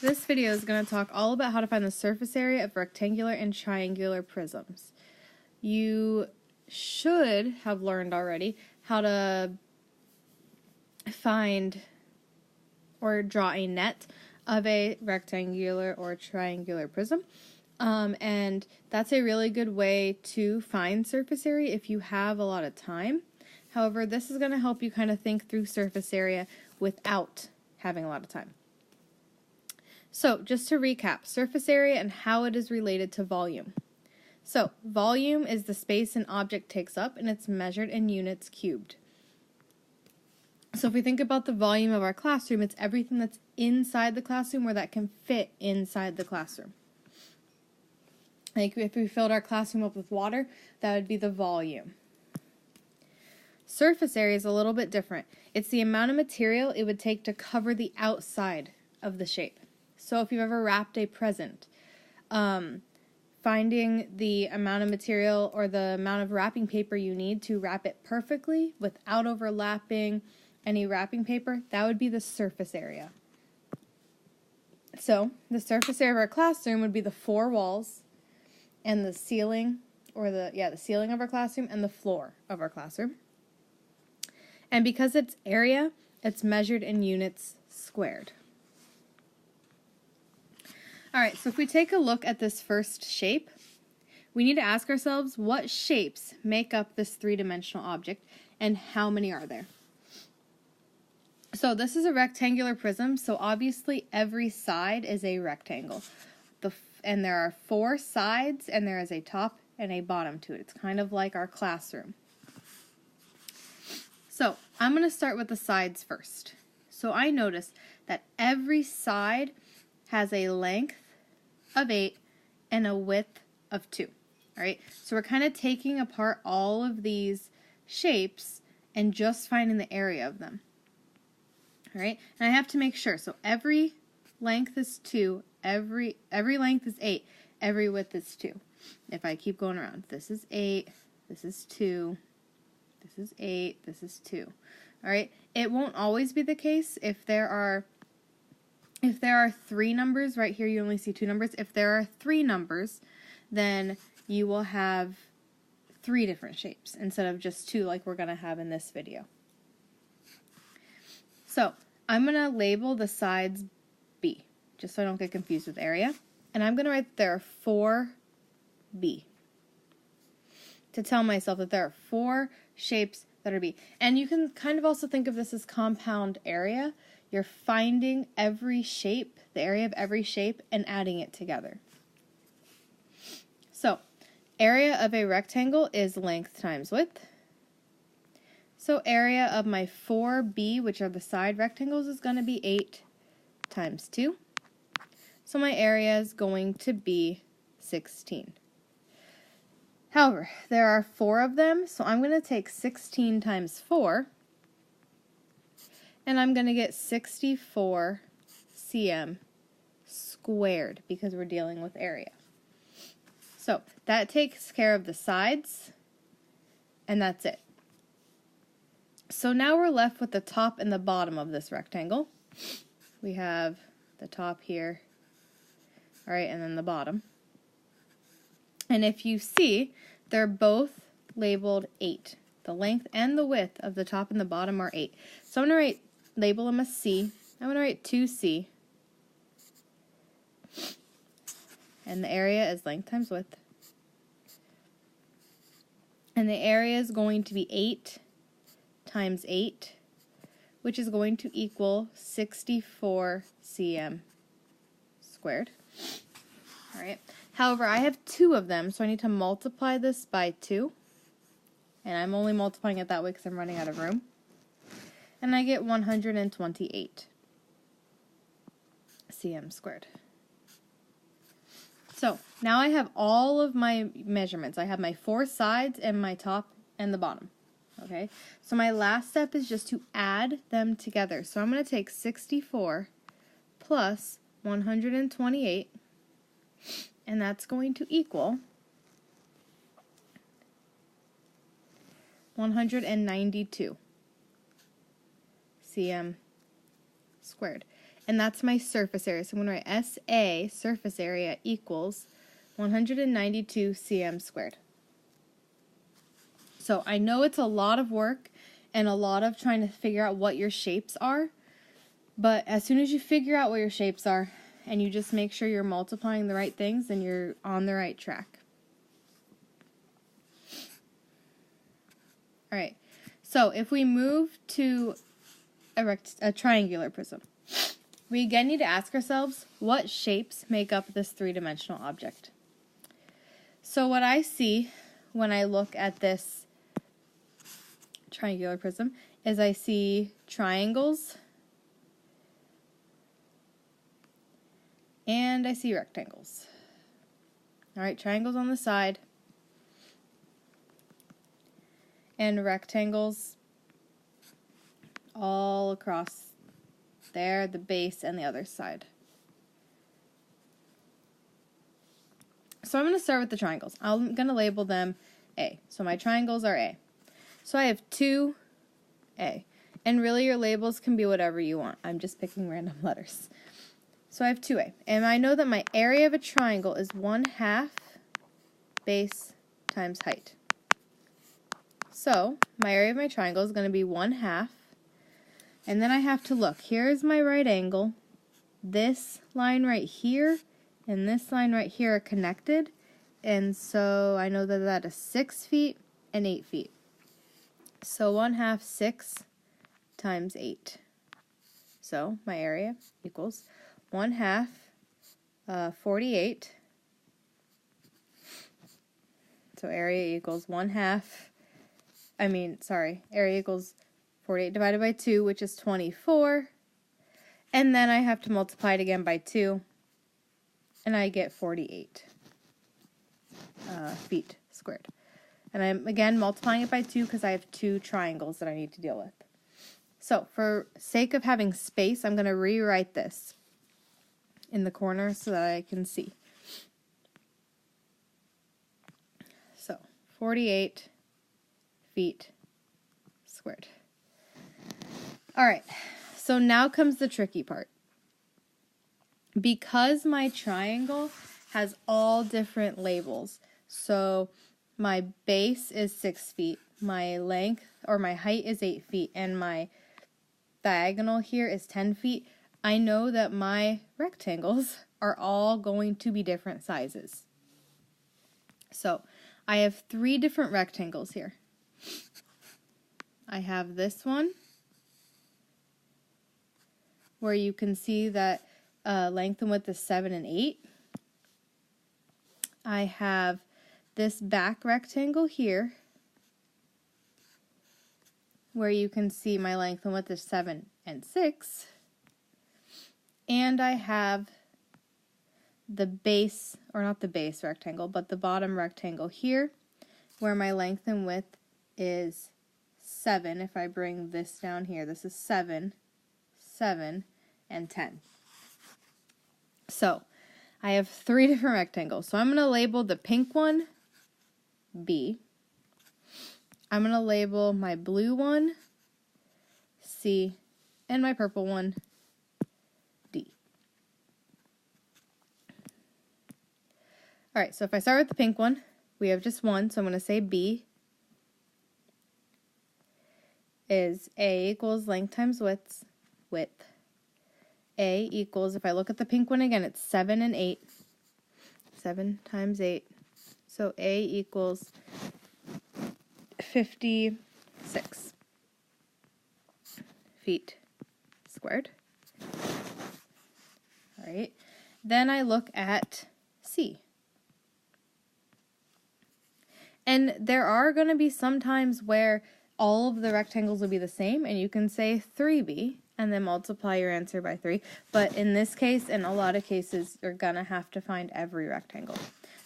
This video is going to talk all about how to find the surface area of rectangular and triangular prisms. You should have learned already how to find or draw a net of a rectangular or triangular prism. And that's a really good way to find surface area if you have a lot of time. However, this is going to help you kind of think through surface area without having a lot of time. So, just to recap, surface area and how it is related to volume. So, volume is the space an object takes up, and it's measured in units cubed. So, if we think about the volume of our classroom, it's everything that's inside the classroom or that can fit inside the classroom. Like if we filled our classroom up with water, that would be the volume. Surface area is a little bit different. It's the amount of material it would take to cover the outside of the shape. So if you've ever wrapped a present, finding the amount of material or the amount of wrapping paper you need to wrap it perfectly without overlapping any wrapping paper, that would be the surface area. So the surface area of our classroom would be the four walls and the ceiling, or the ceiling of our classroom and the floor of our classroom. And because it's area, it's measured in units squared. Alright, so if we take a look at this first shape, we need to ask ourselves what shapes make up this three-dimensional object and how many are there. So this is a rectangular prism, so obviously every side is a rectangle. And there are four sides, and there is a top and a bottom to it. It's kind of like our classroom. So I'm going to start with the sides first. So I notice that every side has a length of 8 and a width of 2. All right, so we're kind of taking apart all of these shapes and just finding the area of them. All right, and I have to make sure. So every length is 2, every length is 8, every width is 2. If I keep going around, this is 8, this is 2, this is 8, this is 2. All right, it won't always be the case. If there are 3 numbers, right here you only see 2 numbers. If there are 3 numbers, then you will have 3 different shapes instead of just 2 like we're going to have in this video. So I'm going to label the sides B, just so I don't get confused with area. And I'm going to write there are 4B to tell myself that there are 4 shapes that are B. And you can kind of also think of this as compound area. You're finding every shape, the area of every shape, and adding it together. So, area of a rectangle is length times width. So area of my 4B, which are the side rectangles, is going to be 8 times 2. So my area is going to be 16. However, there are 4 of them, so I'm going to take 16 times 4, and I'm going to get 64 cm squared because we're dealing with area. So that takes care of the sides, and that's it. So now we're left with the top and the bottom of this rectangle. We have the top here, all right, and then the bottom. And if you see, they're both labeled 8. The length and the width of the top and the bottom are 8. So I'm going to label them as C. I'm going to write 2C. And the area is length times width. And the area is going to be 8 times 8, which is going to equal 64 cm squared. All right. However, I have 2 of them, so I need to multiply this by 2. And I'm only multiplying it that way because I'm running out of room. And I get 128 cm squared. So now I have all of my measurements. I have my 4 sides and my top and the bottom. Okay, so my last step is just to add them together. So I'm going to take 64 plus 128, and that's going to equal 192 cm squared. and that's my surface area. So I'm going to write SA, surface area, equals 192 cm squared. So I know it's a lot of work and a lot of trying to figure out what your shapes are, but as soon as you figure out what your shapes are and you just make sure you're multiplying the right things, then you're on the right track. All right, so if we move to a triangular prism, we again need to ask ourselves, what shapes make up this three-dimensional object? So what I see when I look at this triangular prism is I see triangles and I see rectangles. All right, triangles on the side and rectangles all across there, the base and the other side. So I'm going to start with the triangles. I'm going to label them A. So my triangles are A. So I have 2A. And really your labels can be whatever you want. I'm just picking random letters. So I have 2A. And I know that my area of a triangle is 1/2 base times height. So my area of my triangle is going to be 1/2. And then I have to look. Here's my right angle. This line right here and this line right here are connected. And so I know that that is 6 feet and 8 feet. So 1/2 6 times 8. So my area equals 1/2 48. So area equals 1/2. Area equals 48 divided by 2, which is 24. And then I have to multiply it again by 2, and I get 48 feet squared. And I'm again multiplying it by 2 because I have 2 triangles that I need to deal with. So for sake of having space, I'm going to rewrite this in the corner so that I can see. So 48 feet squared. All right, so now comes the tricky part. Because my triangle has all different labels, so my base is 6 feet, my length or my height is 8 feet, and my diagonal here is 10 feet, I know that my rectangles are all going to be different sizes. So I have 3 different rectangles here. I have this one, where you can see that length and width is 7 and 8. I have this back rectangle here, where you can see my length and width is 7 and 6. And I have the base, or not the base rectangle, but the bottom rectangle here, where my length and width is 7. If I bring this down here, this is 7, 7, and 10. So I have 3 different rectangles. So I'm going to label the pink one B. I'm going to label my blue one C, and my purple one D. All right, so if I start with the pink one, we have just one, so I'm going to say B is A equals length times width. A equals, if I look at the pink one again, it's 7 and 8. 7 times 8. So A equals 56 feet squared. All right. Then I look at C. And there are going to be some times where all of the rectangles will be the same, and you can say 3B and then multiply your answer by 3. But in this case, in a lot of cases, you're going to have to find every rectangle.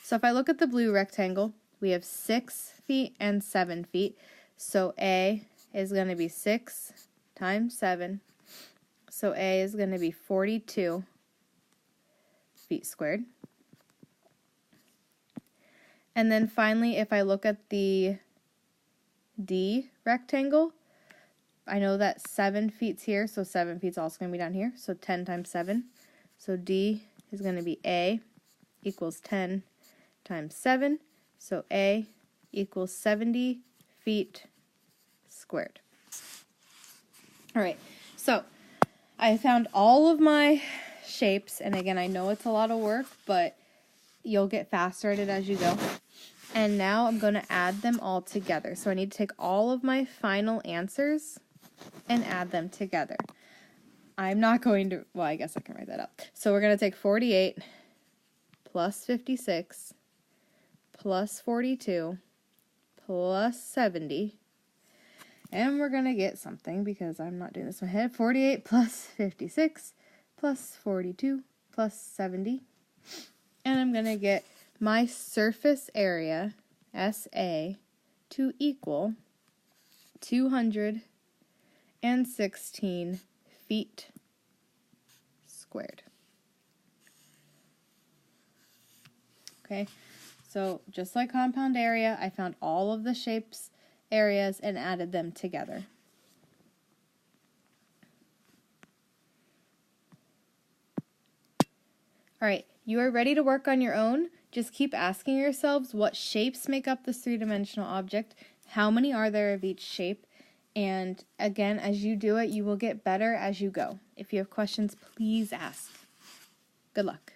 So if I look at the blue rectangle, we have 6 feet and 7 feet. So A is going to be 6 times 7. So A is going to be 42 feet squared. And then finally, if I look at the D rectangle, I know that 7 feet's here, so 7 feet's also going to be down here. So 10 times 7. So D is going to be A equals 10 times 7. So A equals 70 feet squared. All right, so I found all of my shapes, and again, I know it's a lot of work, but you'll get faster at it as you go. And now I'm going to add them all together. So I need to take all of my final answers and add them together. I'm not going to, well, I guess I can write that up. So we're going to take 48 plus 56 plus 42 plus 70. And we're going to get something because I'm not doing this in my head. 48 plus 56 plus 42 plus 70. And I'm going to get my surface area, SA, to equal 216 feet squared. Okay, so just like compound area, I found all of the shapes, areas, and added them together. All right, you are ready to work on your own. Just keep asking yourselves what shapes make up this three-dimensional object, how many are there of each shape, and again, as you do it, you will get better as you go. If you have questions, please ask. Good luck.